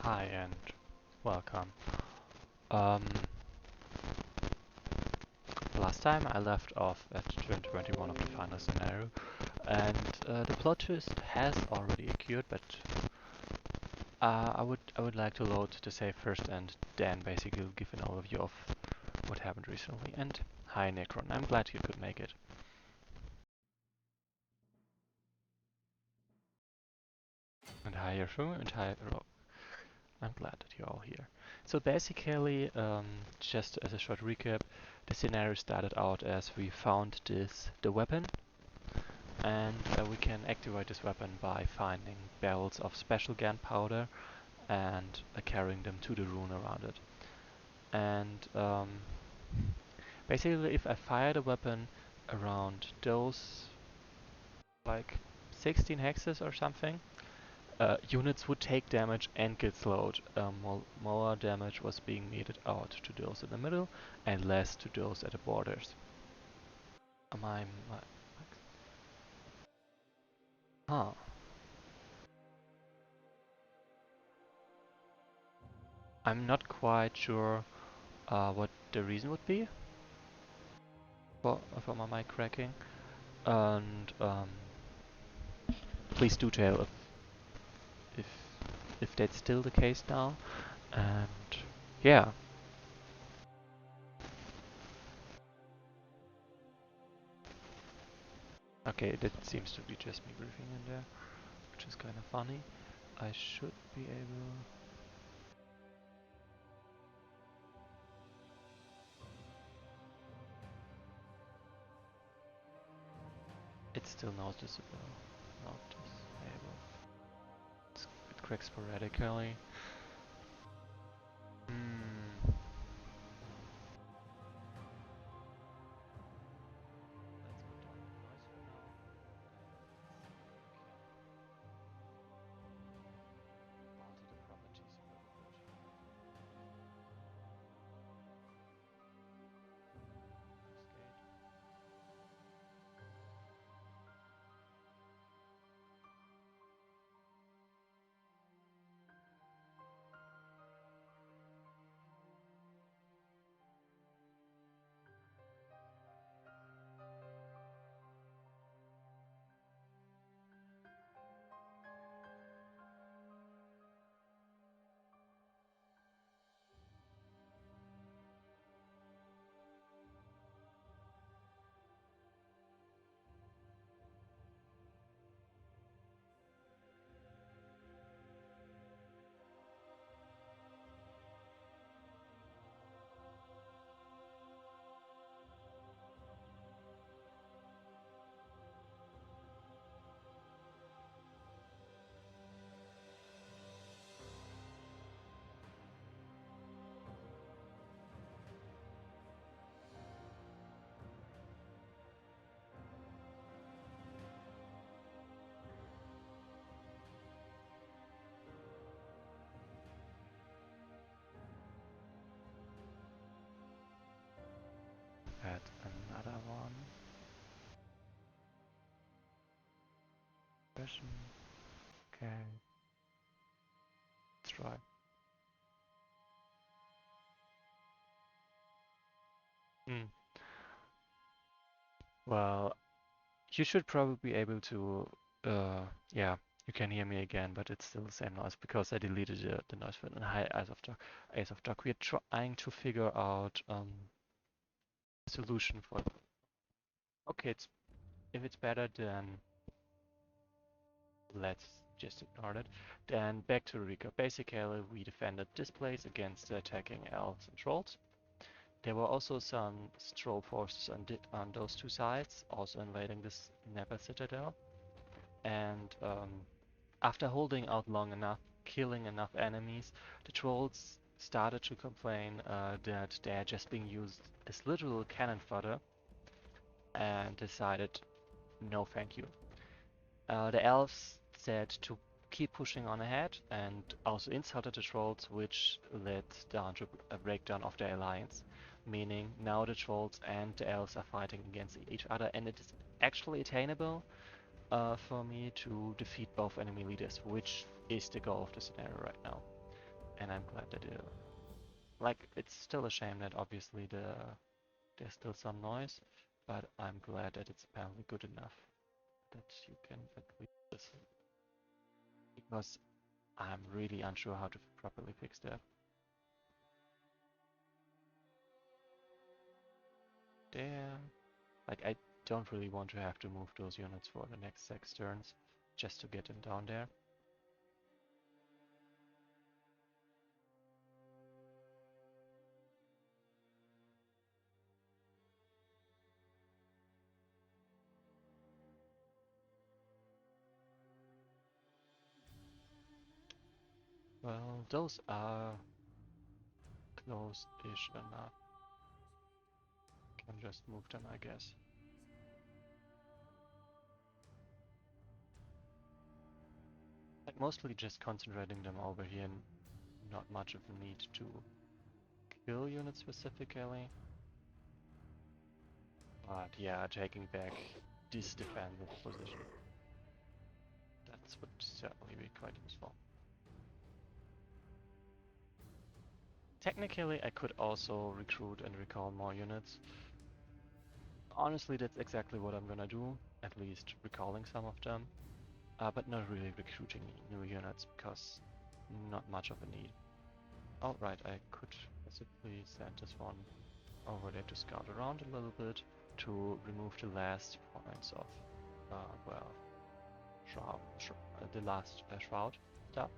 Hi and welcome. Um, Last time I left off at turn 21 of the final scenario, and the plot twist has already occurred, but I would like to load the save first and then basically give an overview of what happened recently. And hi Necron, I'm glad you could make it. And hi Yashu and hi Rob. I'm glad that you're all here. So basically, just as a short recap, the scenario started out as we found the weapon, and we can activate this weapon by finding barrels of special gunpowder and carrying them to the rune around it. And basically, if I fire the weapon around those like 16 hexes or something, units would take damage and get slowed. More damage was being meted out to those in the middle and less to those at the borders. Am I... Huh. I'm not quite sure what the reason would be for my mic cracking. And please do tell if if that's still the case now. And yeah. Okay, that seems to be just me breathing in there, which is kind of funny. I should be able... It's still noticeable. Noticeable. It cracks sporadically. Hmm. Add another one. Version. Okay. Let's try. Hmm. Well, you should probably be able to, yeah, you can hear me again, but it's still the same noise because I deleted the noise for the high Eyes of Dark. We're trying to figure out a solution for it. Okay, if it's better, then let's just ignore it. Then back to Rika. Basically, we defended this place against the attacking elves and trolls. There were also some troll forces on those two sides, also invading this Never Citadel. And after holding out long enough, killing enough enemies, the trolls started to complain that they're just being used as literal cannon fodder and decided no thank you. The elves said to keep pushing on ahead and also insulted the trolls, which led down to a breakdown of their alliance, meaning now the trolls and the elves are fighting against each other, and it is actually attainable for me to defeat both enemy leaders, which is the goal of the scenario right now. and I'm glad that it. Like, it's still a shame that obviously there's still some noise, but I'm glad that it's apparently good enough that you can at least listen. Because I'm really unsure how to properly fix that. Damn. Like, I don't really want to have to move those units for the next 6 turns just to get them down there. Well, those are close-ish enough. Can just move them, I guess. Like, mostly just concentrating them over here and not much of a need to kill units specifically. But yeah, taking back this defensive position. That would certainly be quite useful. Technically, I could also recruit and recall more units. Honestly, that's exactly what I'm gonna do, at least recalling some of them. But not really recruiting new units, because not much of a need. Alright, I could possibly send this one over there to scout around a little bit to remove the last points of, well, the last shroud stuff,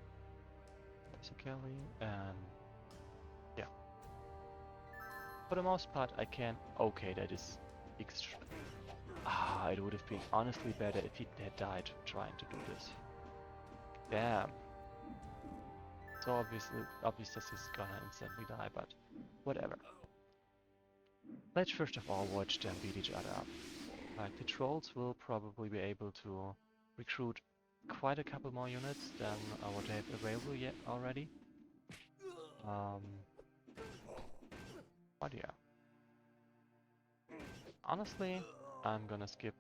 basically, and yeah. For the most part, I can. Okay, that is extra. It would have been honestly better if he had died trying to do this. Damn. So obvious this is gonna instantly die, but whatever. Let's first of all watch them beat each other up. Like, the trolls will probably be able to recruit quite a couple more units than what they have available yet already. But yeah. Honestly, I'm gonna skip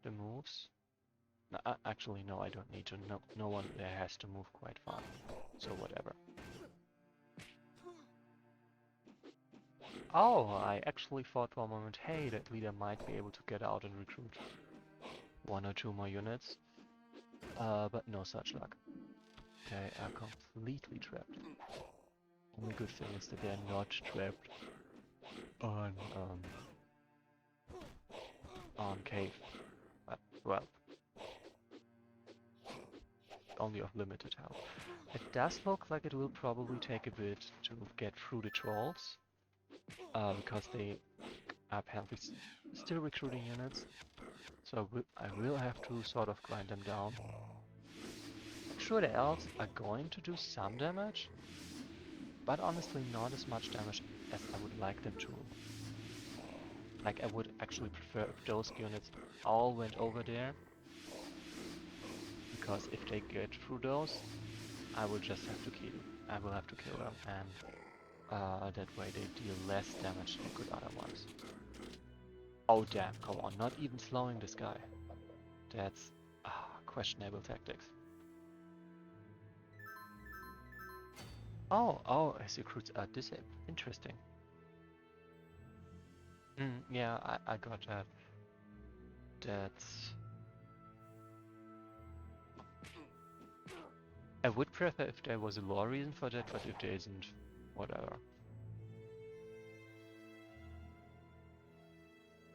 the moves. No, actually, no, I don't need to. No one there has to move quite far. So whatever. Oh, I actually thought for a moment, hey, that leader might be able to get out and recruit 1 or 2 more units. But no such luck. They are completely trapped. Only good thing is that they're not trapped on cave. But, well, only of limited health. It does look like it will probably take a bit to get through the trolls, because they are apparently still recruiting units. So I will have to sort of grind them down. I'm sure the elves are going to do some damage, but honestly not as much damage as I would like them to. Like, I would actually prefer if those units all went over there, because if they get through those, I will just have to kill. I will have to kill them, and that way they deal less damage than they could otherwise. Oh damn! Come on, not even slowing this guy. That's questionable tactics. Oh, his recruits are disabled. Interesting. Yeah, I got that. That's... I would prefer if there was a lore reason for that, but if there isn't, whatever.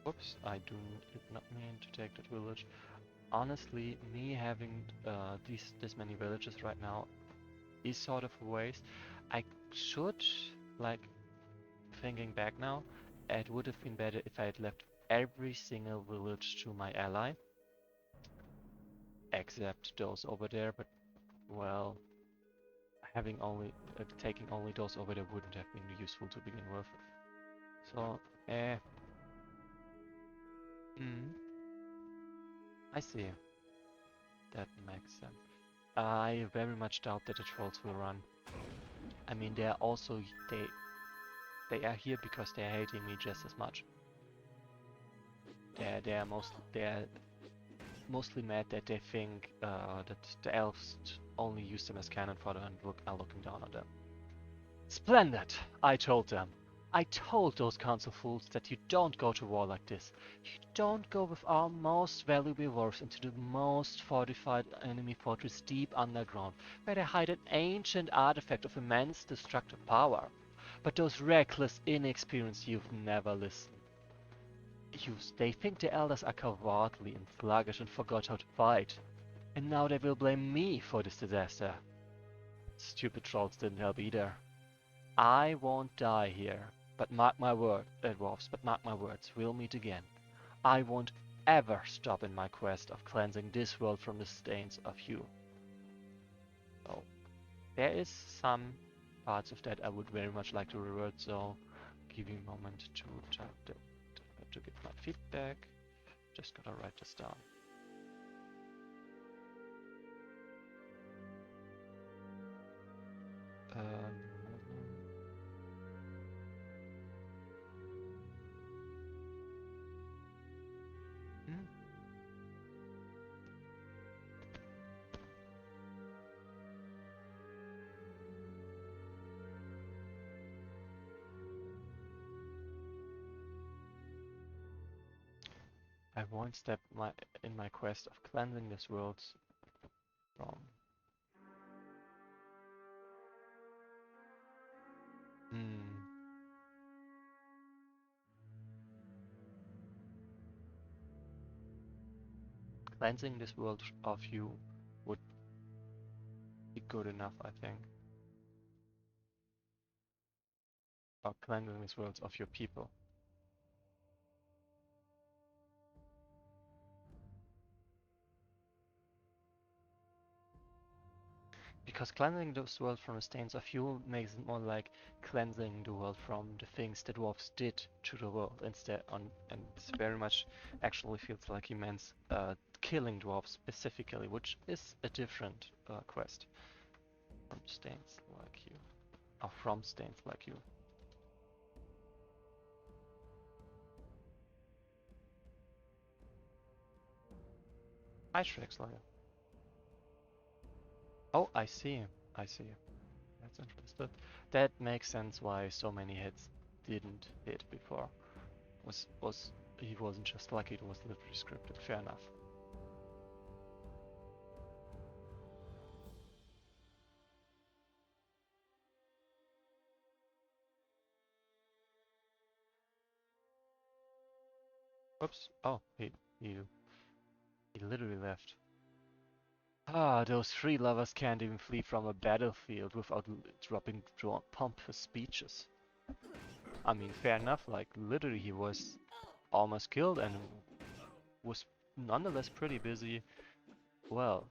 Whoops, did not mean to take that village. Honestly, me having this many villages right now is sort of a waste. I should, like, thinking back now, it would have been better if I had left every single village to my ally, except those over there, but, well, having only taking only those over there wouldn't have been useful to begin with. So, I see. That makes sense. I very much doubt that the trolls will run. I mean, they are also they are here because they are hating me just as much. They are mostly mad that they think that the elves only use them as cannon fodder and are looking down on them. Splendid, I told them. I told those council fools that you don't go to war like this. You don't go with our most valuable dwarves into the most fortified enemy fortress deep underground, where they hide an ancient artifact of immense destructive power. But those reckless, inexperienced youth never listen. They think the elders are cowardly and sluggish and forgot how to fight. And now they will blame me for this disaster. Stupid trolls didn't help either. I won't die here, but mark my word, dwarfs, but mark my words, we'll meet again. I won't ever stop in my quest of cleansing this world from the stains of you. Oh, there is some parts of that I would very much like to revert, so give me a moment to get my feedback. Just gotta write this down. I won't step in my quest of cleansing this world from. Cleansing this world of you would be good enough, I think. Or cleansing this world of your people. Because cleansing this world from the stains of you makes it more like cleansing the world from the things that dwarves did to the world instead and it's very much actually feels like he means killing dwarves specifically, which is a different quest from stains like you. Or from stains like you. Hi Shrek-Slayer. Oh, I see. I see. That's interesting. That makes sense why so many hits didn't hit before. He wasn't just lucky, it was literally scripted. Fair enough. Oops. Oh, he literally left. Ah, those three lovers can't even flee from a battlefield without dropping pompous speeches. I mean, fair enough, like, literally he was almost killed and was nonetheless pretty busy, well,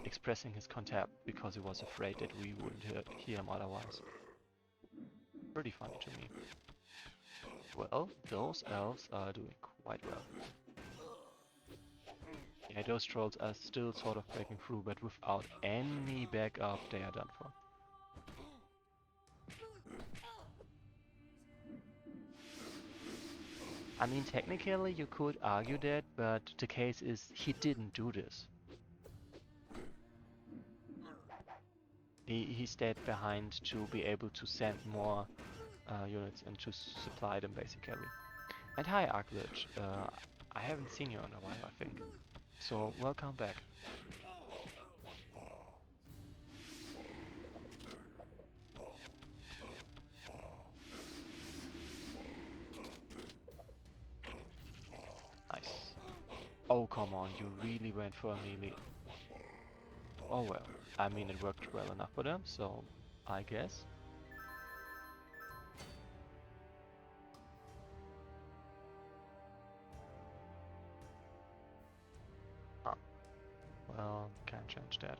expressing his contempt because he was afraid that we wouldn't hear him otherwise. Pretty funny to me. Well, those elves are doing quite well. Yeah, those trolls are still sort of breaking through, but without any backup, they are done for. I mean, technically you could argue that, but the case is he didn't do this. He stayed behind to be able to send more units and to supply them basically. And hi Arklage, I haven't seen you in a while I think, so welcome back. Nice. Oh come on, you really went for a melee. Oh well, I mean it worked well enough for them, so I guess. Oh, well, can't change that.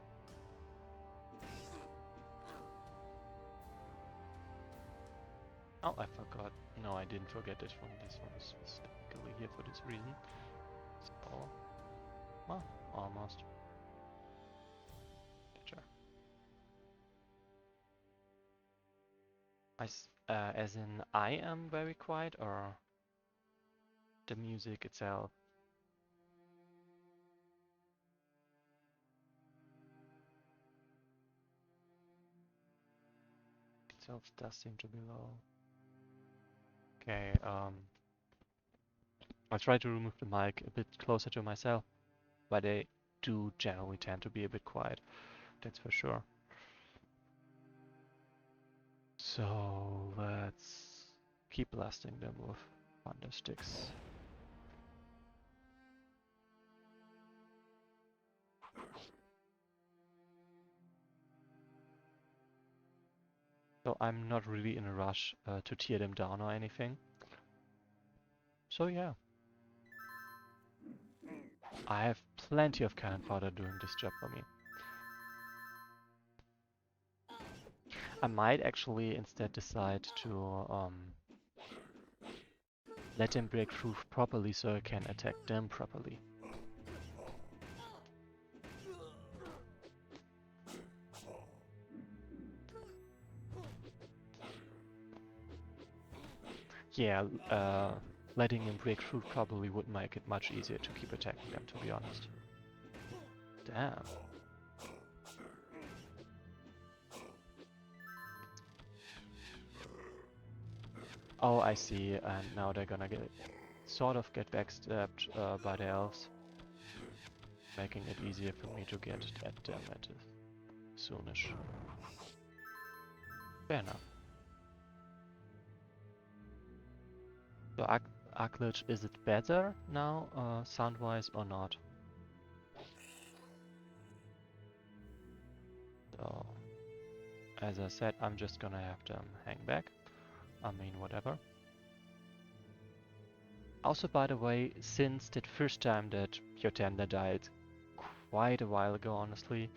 Oh, I forgot. No, I didn't forget this one. This one is specifically here for this reason. So, well, almost. Sure. As in, I am very quiet, or the music itself? Itself does seem to be low. Okay, I'll try to remove the mic a bit closer to myself, but they do generally tend to be a bit quiet, that's for sure. So let's keep blasting them with thunder sticks. So I'm not really in a rush to tear them down or anything. So yeah. I have plenty of cannon fodder doing this job for me. I might actually instead decide to let them break through properly so I can attack them properly. Yeah, letting them break through probably would make it much easier to keep attacking them, to be honest. Damn. Oh, I see, and now they're gonna sort of get backstabbed by the elves, making it easier for me to get at them at soonish. Fair enough. So Aklich, is it better now, sound-wise, or not? So, as I said, I'm just gonna have them hang back. I mean, whatever. Also, by the way, since that first time that Yotanda died, quite a while ago, honestly,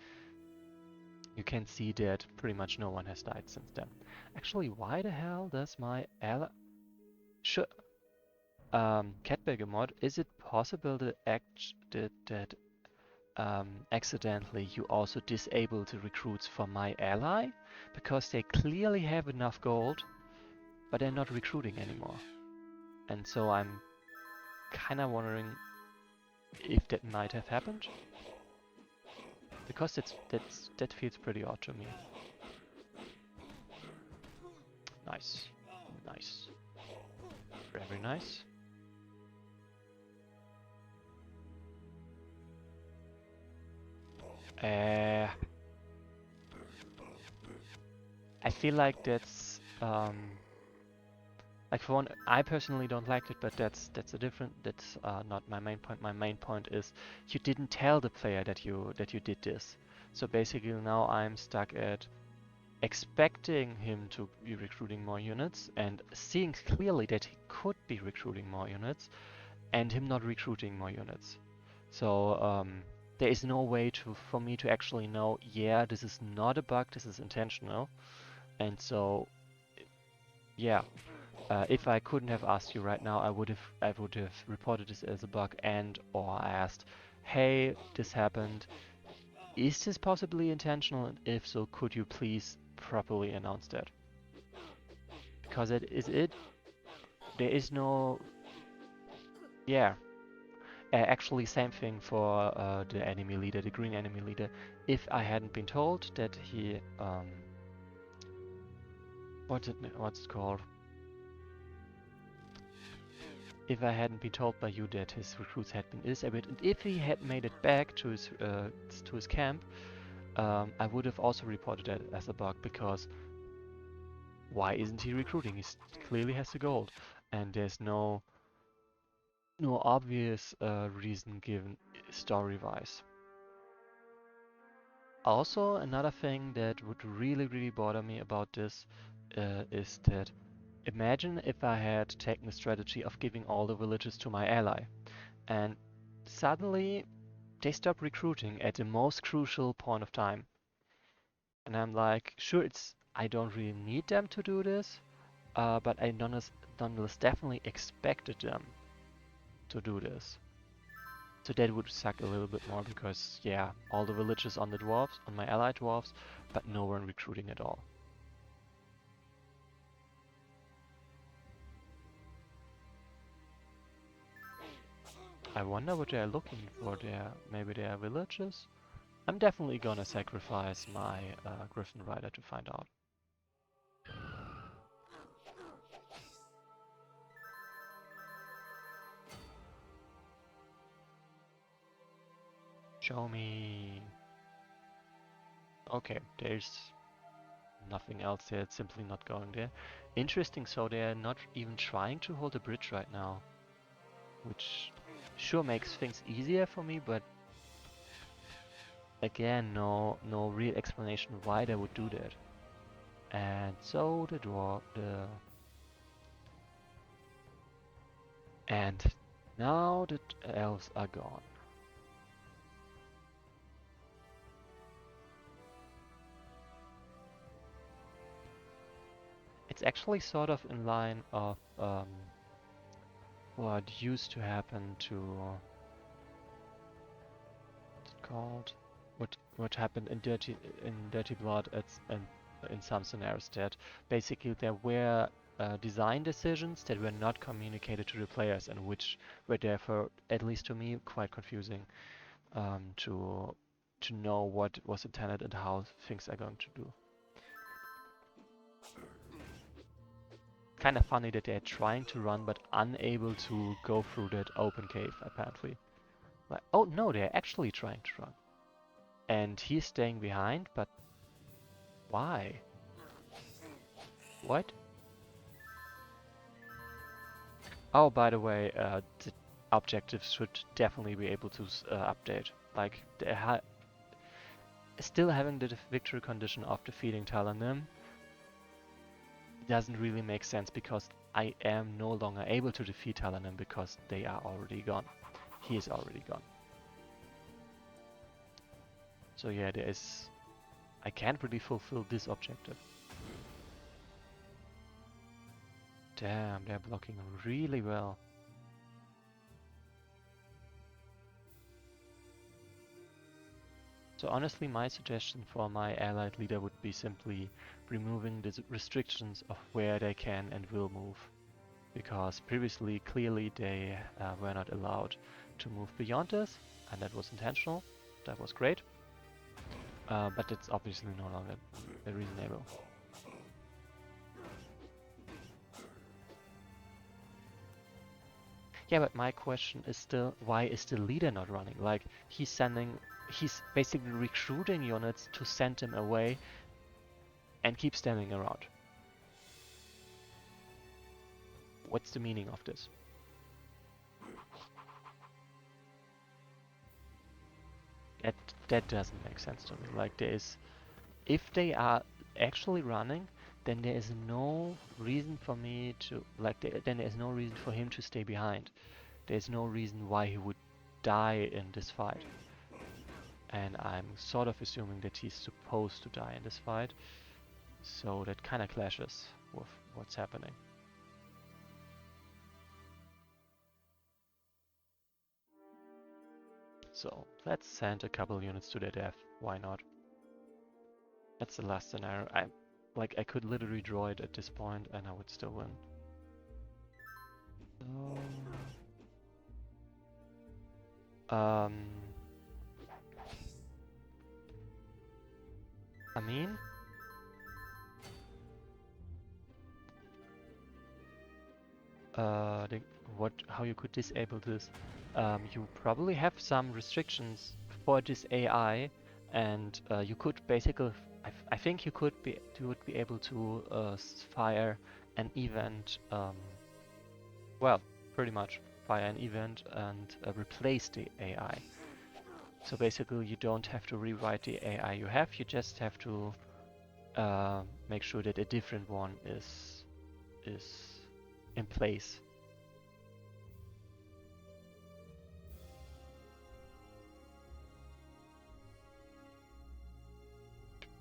you can see that pretty much no one has died since then. Actually, why the hell does my ally... Catbagger mod, is it possible that accidentally you also disable the recruits for my ally? Because they clearly have enough gold, but they're not recruiting anymore. And so I'm kinda wondering if that might have happened. Because that feels pretty odd to me. Nice. Nice. Very nice. I feel like that's like, for one, I personally don't like it, but that's not my main point. My main point is you didn't tell the player that you did this. So basically now I'm stuck at expecting him to be recruiting more units and seeing clearly that he could be recruiting more units and him not recruiting more units. So there is no way for me to actually know, yeah, this is not a bug, this is intentional. And so, yeah, if I couldn't have asked you right now, I would have reported this as a bug and or asked, hey, this happened. Is this possibly intentional? And if so, could you please properly announce that? Because it is it. There is no. Yeah. Actually, same thing for the enemy leader, the green enemy leader. If I hadn't been told that he what's it called? If I hadn't been told by you that his recruits had been disabled, and if he had made it back to his camp, I would have also reported that as a bug, because why isn't he recruiting? He clearly has the gold, and there's no obvious reason given story-wise. Also, another thing that would really bother me about this is that imagine if I had taken the strategy of giving all the villages to my ally, and suddenly they stop recruiting at the most crucial point of time. And I'm like, sure, I don't really need them to do this, but I nonetheless definitely expected them to do this. So that would suck a little bit more because, yeah, all the villages on the dwarves, on my allied dwarves, but no one recruiting at all. I wonder what they're looking for there. Maybe they are villages? I'm definitely gonna sacrifice my Griffin Rider to find out. Show me. Okay, there's nothing else there. It's simply not going there. Interesting, so they're not even trying to hold a bridge right now. Which sure makes things easier for me, but again, no real explanation why they would do that. And so and now the elves are gone. It's actually sort of in line of what used to happen to what's it called? What happened in Dirty Blood and in some scenarios that basically there were design decisions that were not communicated to the players and which were therefore, at least to me, quite confusing to know what was intended and how things are going to do. Kind of funny that they're trying to run but unable to go through that open cave, apparently. Like, oh no, they're actually trying to run. And he's staying behind, but why? What? Oh, by the way, the objectives should definitely be able to update. Like, still having the victory condition of defeating Talanim doesn't really make sense because I am no longer able to defeat Talanim because they are already gone. He is already gone. So yeah, I can't really fulfill this objective. Damn, they're blocking really well. So honestly, my suggestion for my allied leader would be simply removing the restrictions of where they can and will move. Because previously, clearly, they were not allowed to move beyond this, and that was intentional. That was great. But it's obviously no longer reasonable. Yeah, but my question is still, why is the leader not running? Like, he's basically recruiting units to send him away and keep standing around. What's the meaning of this? That doesn't make sense to me. Like, if they are actually running, then there is no reason for me to, then there's no reason for him to stay behind. There's no reason why he would die in this fight. And I'm sort of assuming that he's supposed to die in this fight. So that kind of clashes with what's happening. So let's send a couple units to their death. Why not? That's the last scenario. I could literally draw it at this point and I would still win. I mean, how you could disable this? You probably have some restrictions for this AI, and you could basically, I think you would be able to fire an event. Well, pretty much fire an event and replace the AI. So basically, you don't have to rewrite the AI you have. You just have to make sure that a different one is in place.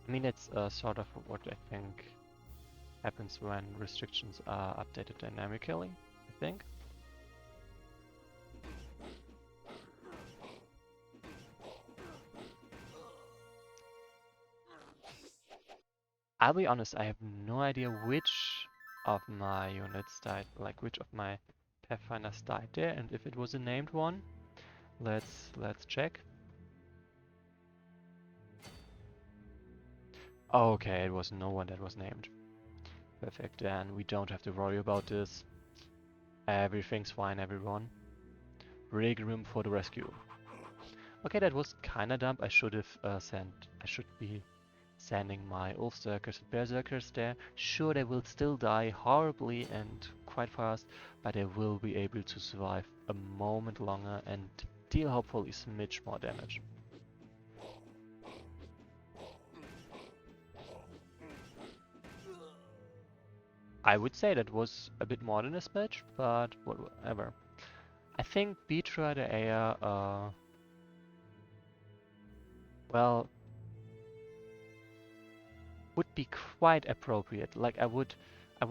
I mean, it's sort of what I think happens when restrictions are updated dynamically, I think. I'll be honest, I have no idea which of my units died, like which of my Pathfinders died there, and if it was a named one, let's check. Okay, it was no one that was named. Perfect, then we don't have to worry about this. Everything's fine, everyone. Rig room for the rescue. Okay, that was kinda dumb. I should have I should be sending my Ulfzerkers and Berserkers there. Sure, they will still die horribly and quite fast, but they will be able to survive a moment longer and deal hopefully a smidge more damage. I would say that was a bit more than a smidge, but whatever. I think Beatra the Aya, well, would be quite appropriate. Like I would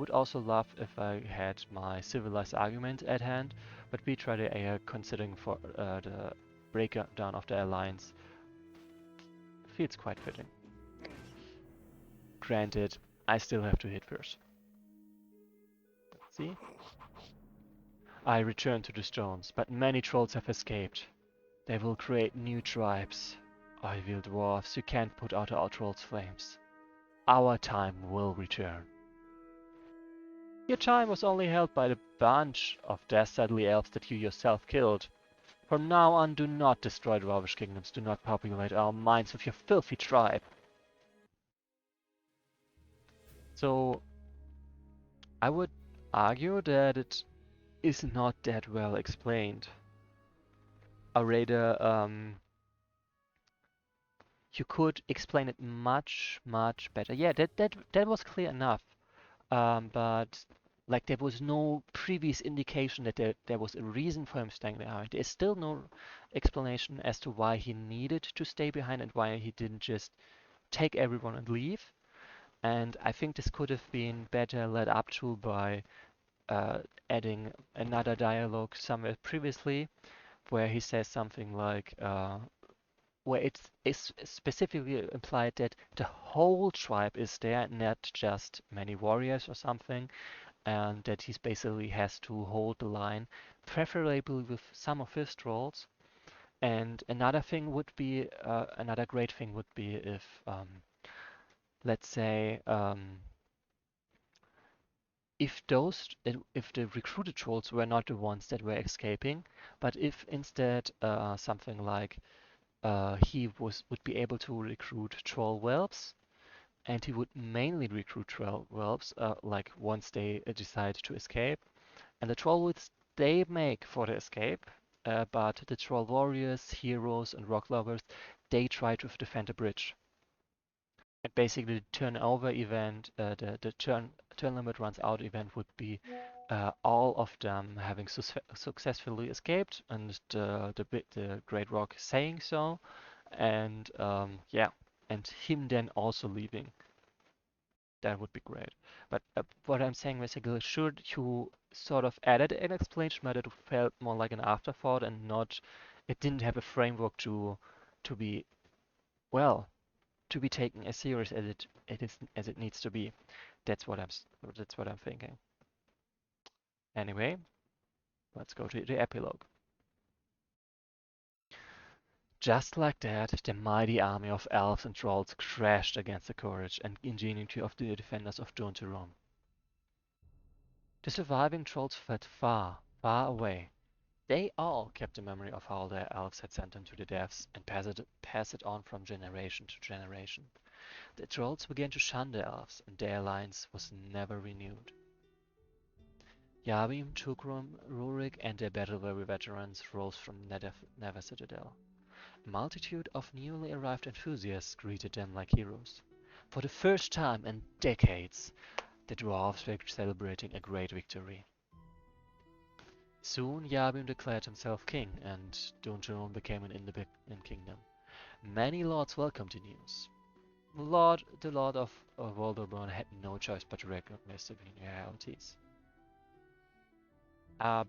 also love if I had my civilized argument at hand, but Beatra the Aya, considering for the breakdown of the alliance, feels quite fitting. Granted, I still have to hit first. See? I return to the stones, but many trolls have escaped. They will create new tribes. I will dwarfs, you can't put out our trolls' flames. Our time will return. Your time was only held by the bunch of dastardly elves that you yourself killed. From now on, do not destroy the Dwarvish kingdoms, do not populate our minds with your filthy tribe. So, I would argue that it is not that well explained. Or rather, you could explain it much, much better. Yeah, that was clear enough. But like there was no previous indication that there was a reason for him staying behind. There's still no explanation as to why he needed to stay behind and why he didn't just take everyone and leave. And I think this could have been better led up to by uh, adding another dialogue somewhere previously where he says something like, where it's specifically implied that the whole tribe is there, not just many warriors or something, and that he basically has to hold the line, preferably with some of his trolls. And another great thing would be if, let's say, if the recruited trolls were not the ones that were escaping, but if instead something like he would be able to recruit troll whelps, and he would mainly recruit troll whelps, like once they decide to escape, and the troll would they make for the escape, but the troll warriors, heroes, and rock lovers, they try to defend the bridge. And basically, the turnover event, the turn limit runs out event would be all of them having successfully escaped, and the Great Rock saying so, and yeah, and him then also leaving. That would be great. But what I'm saying basically, should you sort of added an explanation, but it felt more like an afterthought and not, it didn't have a framework to be well, to be taken as serious as it needs to be. That's what I'm thinking. Anyway, let's go to the epilogue. Just like that, the mighty army of elves and trolls crashed against the courage and ingenuity of the defenders of Durn-Turum. The surviving trolls fled far, far away. They all kept the memory of how their elves had sent them to the depths and pass it on from generation to generation. The trolls began to shun the elves, and their alliance was never renewed. Yabim, Tukrum, Rurik, and their battle-weary veterans rose from Nether Citadel. A multitude of newly arrived enthusiasts greeted them like heroes. For the first time in decades, the dwarves were celebrating a great victory. Soon Yabim declared himself king, and Durn-Turum became an independent kingdom. Many lords welcomed the news. The Lord of Walderborn had no choice but to recognize the realities.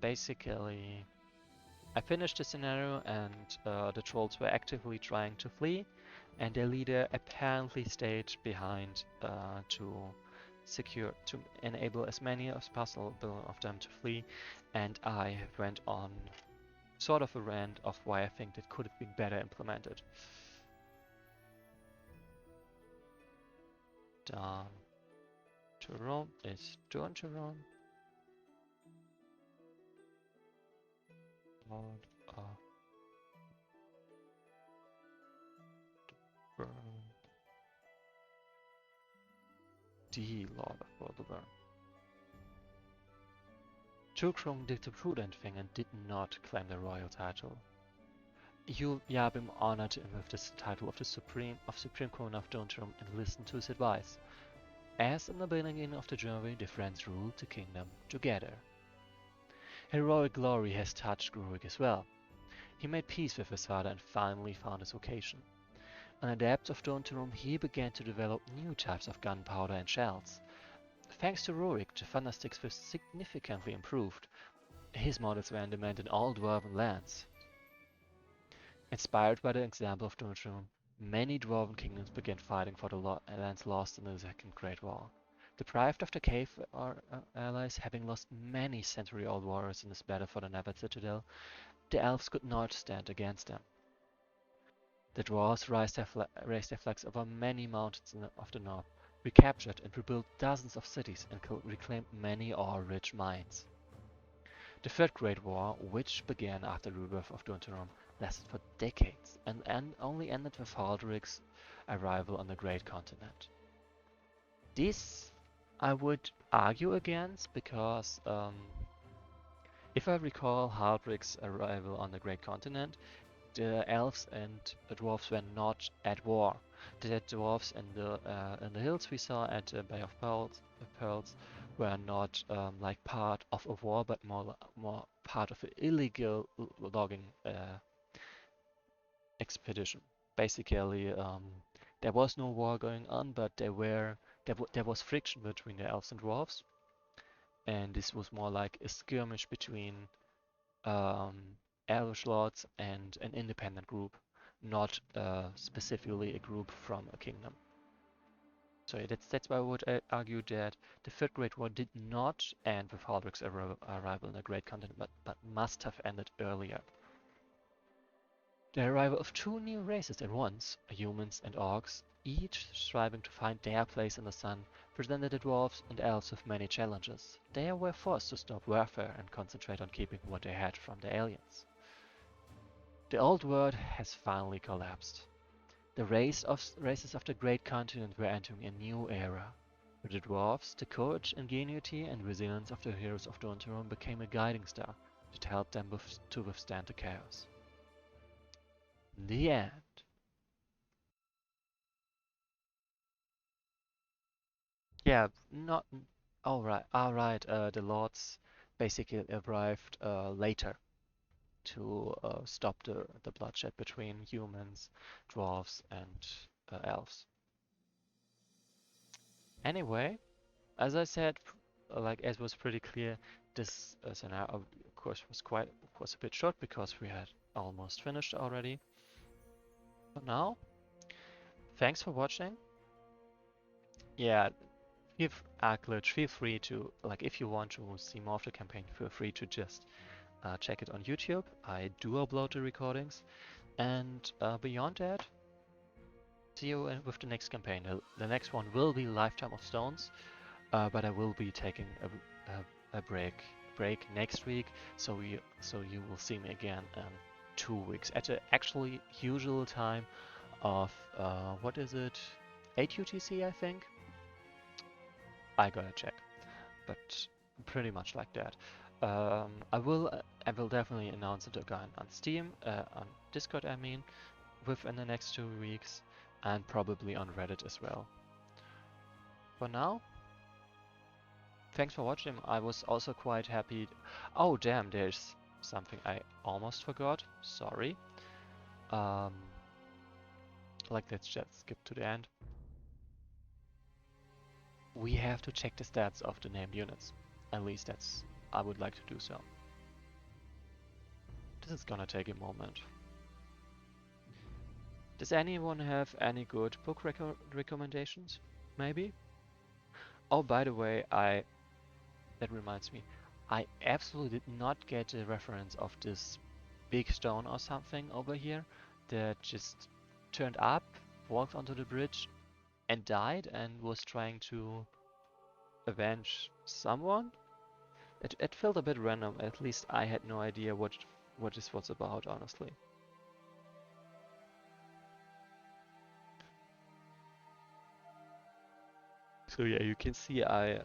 Basically, I finished the scenario, and the trolls were actively trying to flee, and their leader apparently stayed behind to enable as many as possible of them to flee, and I went on sort of a rant of why I think that could have been better implemented. Durn-Turum is Durn-Turum. Lord of the Lord of the Burn. Durn-Turum did the prudent thing and did not claim the royal title. Yabim honored him with the title of the Supreme Queen of Durn-Turum and listened to his advice. As in the beginning of the journey, the friends ruled the kingdom together. Heroic glory has touched Rurik as well. He made peace with his father and finally found his vocation. In the depths of Durn-Turum, he began to develop new types of gunpowder and shells. Thanks to Rurik, the thundersticks were significantly improved. His models were in demand in all dwarven lands. Inspired by the example of Durn-Turum, many dwarven kingdoms began fighting for the lands lost in the Second Great War. Deprived of the cave allies, having lost many century-old warriors in this battle for the Nevad Citadel, the elves could not stand against them. The dwarves raised their flags over many mountains of the north, recaptured and rebuilt dozens of cities, and reclaimed many ore-rich mines. The Third Great War, which began after the rebirth of Durn-Turum, lasted for decades and only ended with Haldric's arrival on the Great Continent. This I would argue against because if I recall Haldric's arrival on the Great Continent, the elves and the dwarves were not at war. The dwarves in the hills we saw at the Bay of Pearls were not like part of a war, but more part of an illegal logging expedition. Basically, there was no war going on, but there was friction between the elves and dwarves, and this was more like a skirmish between elvish lords and an independent group, not specifically a group from a kingdom. So that's why I would argue that the Third Great War did not end with Haldric's arrival in the Great Continent, but must have ended earlier. The arrival of two new races at once, humans and orcs, each striving to find their place in the sun, presented the dwarves and elves with many challenges. They were forced to stop warfare and concentrate on keeping what they had from the aliens. The old world has finally collapsed. The races of the Great Continent were entering a new era. For the dwarves, the courage, ingenuity, and resilience of the heroes of Durn-Turum became a guiding star that helped them to withstand the chaos. The end. Yeah, not all right. The lords basically arrived later to stop the bloodshed between humans, dwarves, and elves. Anyway, as I said, like as was pretty clear, this scenario of course was a bit short because we had almost finished already. But now, thanks for watching. Yeah, Glitch, feel free to, like, if you want to see more of the campaign, feel free to just check it on YouTube. I do upload the recordings. And beyond that, see you with the next campaign. The next one will be Lifetime of Stones, but I will be taking a break next week, so you will see me again in 2 weeks at the actually usual time of what is it, 8 UTC I think. I gotta check, but pretty much like that. I will definitely announce it again on Steam, on Discord I mean, within the next 2 weeks, and probably on Reddit as well. For now, thanks for watching. I was also quite happy. Oh damn, there's something I almost forgot. Sorry. Let's just skip to the end. We have to check the stats of the named units. At least I would like to do so. This is gonna take a moment. Does anyone have any good book recommendations? Maybe? Oh, by the way, that reminds me. I absolutely did not get the reference of this big stone or something over here that just turned up, walked onto the bridge, and died and was trying to avenge someone. It felt a bit random. At least I had no idea what this was about, honestly. So yeah, you can see I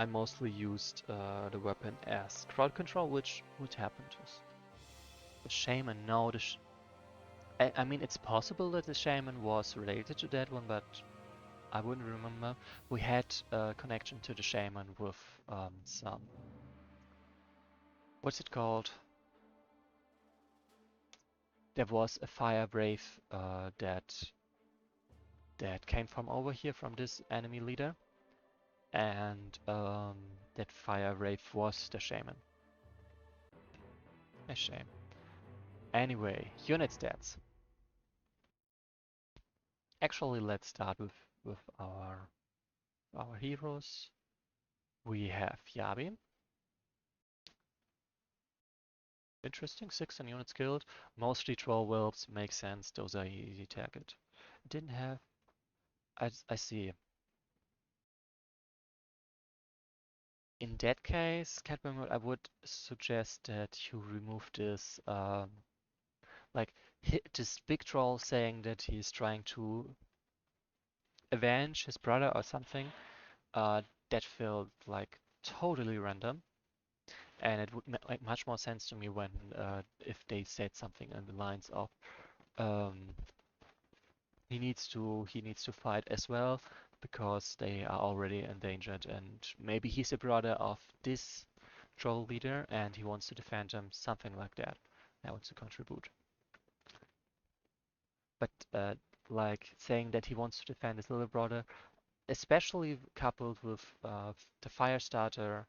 mostly used the weapon as crowd control, which would happen to the shaman. No, I mean it's possible that the shaman was related to that one, but I wouldn't remember. We had a connection to the shaman with some, what's it called? There was a fire brave that came from over here from this enemy leader, and that fire brave was the shaman. A shame. Anyway, unit stats. Actually, let's start with our heroes. We have Yabi. Interesting, 16 units killed. Mostly troll whelps, makes sense. Those are easy target. Didn't have. I see. In that case, Catman, I would suggest that you remove this, like this big troll saying that he's trying to avenge his brother or something. That felt like totally random, and it would make much more sense to me when if they said something in the lines of um, he needs to fight as well because they are already endangered, and maybe he's a brother of this troll leader and he wants to defend them, something like that. I want to contribute. But like saying that he wants to defend his little brother, especially coupled with the Firestarter,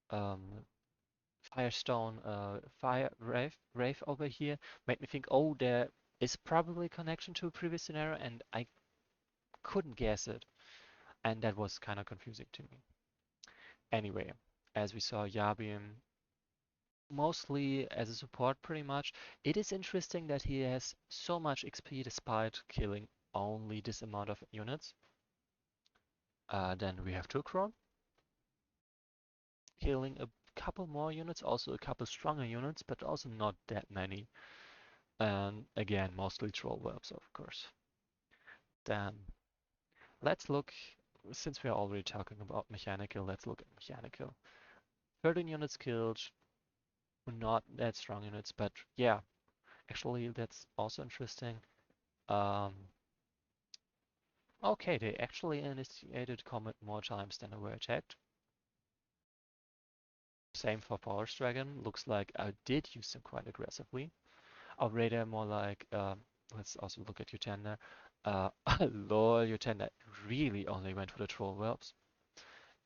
um, Firestone, Fire Wraith over here, made me think, oh, there is probably a connection to a previous scenario, and I couldn't guess it, and that was kind of confusing to me. Anyway, as we saw, Yabim mostly as a support pretty much. It is interesting that he has so much XP despite killing only this amount of units. Then we have Tukron, killing a couple more units, also a couple stronger units, but also not that many. And again, mostly troll whelps, of course. Then let's look, since we are already talking about mechanical, let's look at mechanical. 13 units killed, not that strong units, but yeah, actually that's also interesting. Um, okay, they actually initiated combat more times than they were attacked. Same for Forest Dragon. Looks like I did use them quite aggressively. Or rather, more like, let's also look at Utenda. Lol, Utenda really only went for the troll whelps.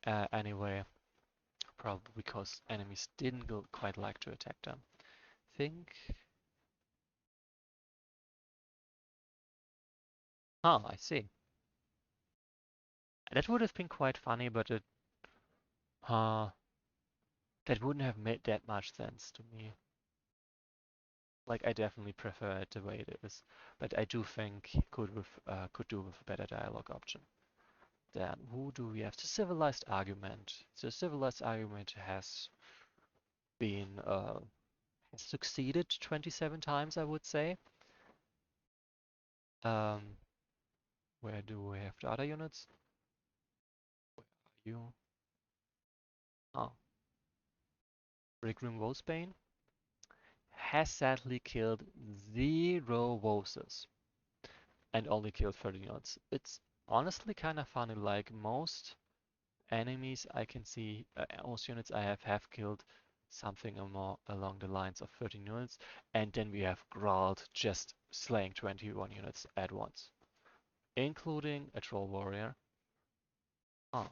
Anyway, probably because enemies didn't quite like to attack them. Think. Oh, I see. That would have been quite funny, but uh, that wouldn't have made that much sense to me. Like I definitely prefer it the way it is, but I do think he could do with a better dialogue option. Then who do we have? The civilized argument. The civilized argument been has succeeded 27 times, I would say. Um, where do we have the other units? Where are you? Oh, Rickroom Wolfsbane has sadly killed 0 Woses and only killed 30 units. It's honestly kind of funny, like most enemies I can see, most units I have killed something or more along the lines of 13 units, and then we have Grald just slaying 21 units at once, including a troll warrior. Oh,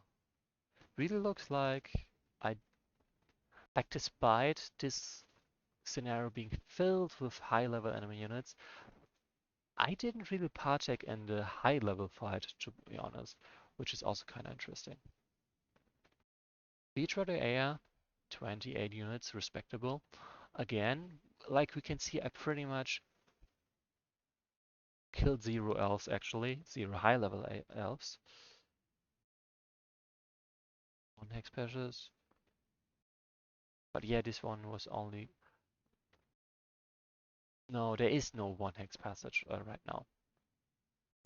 really looks I like despite this scenario being filled with high-level enemy units, I didn't really partake in the high-level fight, to be honest, which is also kind of interesting. Beach Rudder Air, 28 units, respectable. Again, like we can see, I pretty much killed 0 elves actually, 0 high-level elves. 1 hex passage. But yeah, this one was only... No, there is no 1 hex passage right now.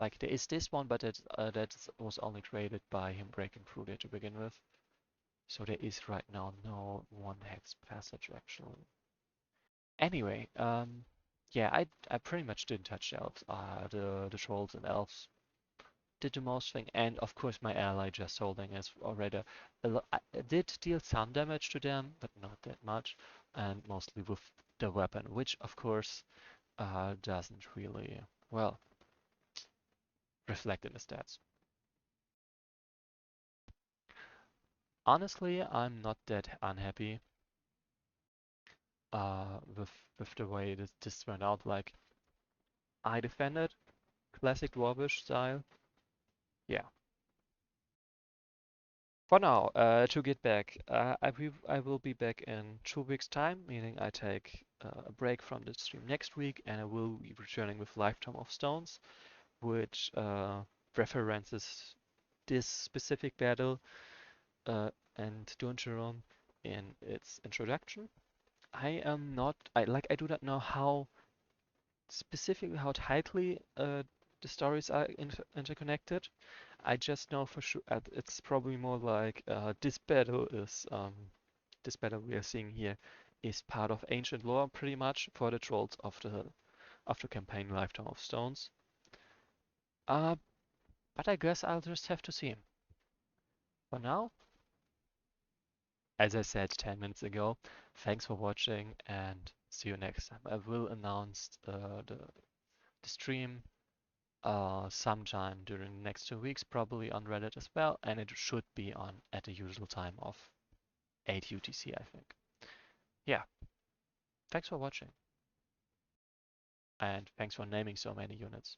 Like there is this one, but that was only created by him breaking through there to begin with. So there is right now no one hex passage actually. Anyway, yeah, I pretty much didn't touch the elves. The trolls and elves did the most thing, and of course my ally just holding is already I did deal some damage to them, but not that much, and mostly with the weapon, which of course doesn't really well reflect in the stats. Honestly, I'm not that unhappy with the way this turned out. Like I defended classic dwarvish style. Yeah. For now, to get back, I will be back in 2 weeks' time, meaning I take a break from the stream next week, and I will be returning with Lifetime of Stones, which references this specific battle and Durn-Turum in its introduction. I do not know how specifically how tightly the stories are interconnected. I just know for sure it's probably more like this battle we are seeing here is part of ancient lore pretty much for the trolls of the campaign Lifetime of Stones. Uh, but I guess I'll just have to see him. For now, as I said 10 minutes ago, thanks for watching and see you next time. I will announce the stream sometime during the next 2 weeks, probably on Reddit as well, and it should be on at the usual time of 8 UTC, I think. Yeah, thanks for watching, and thanks for naming so many units.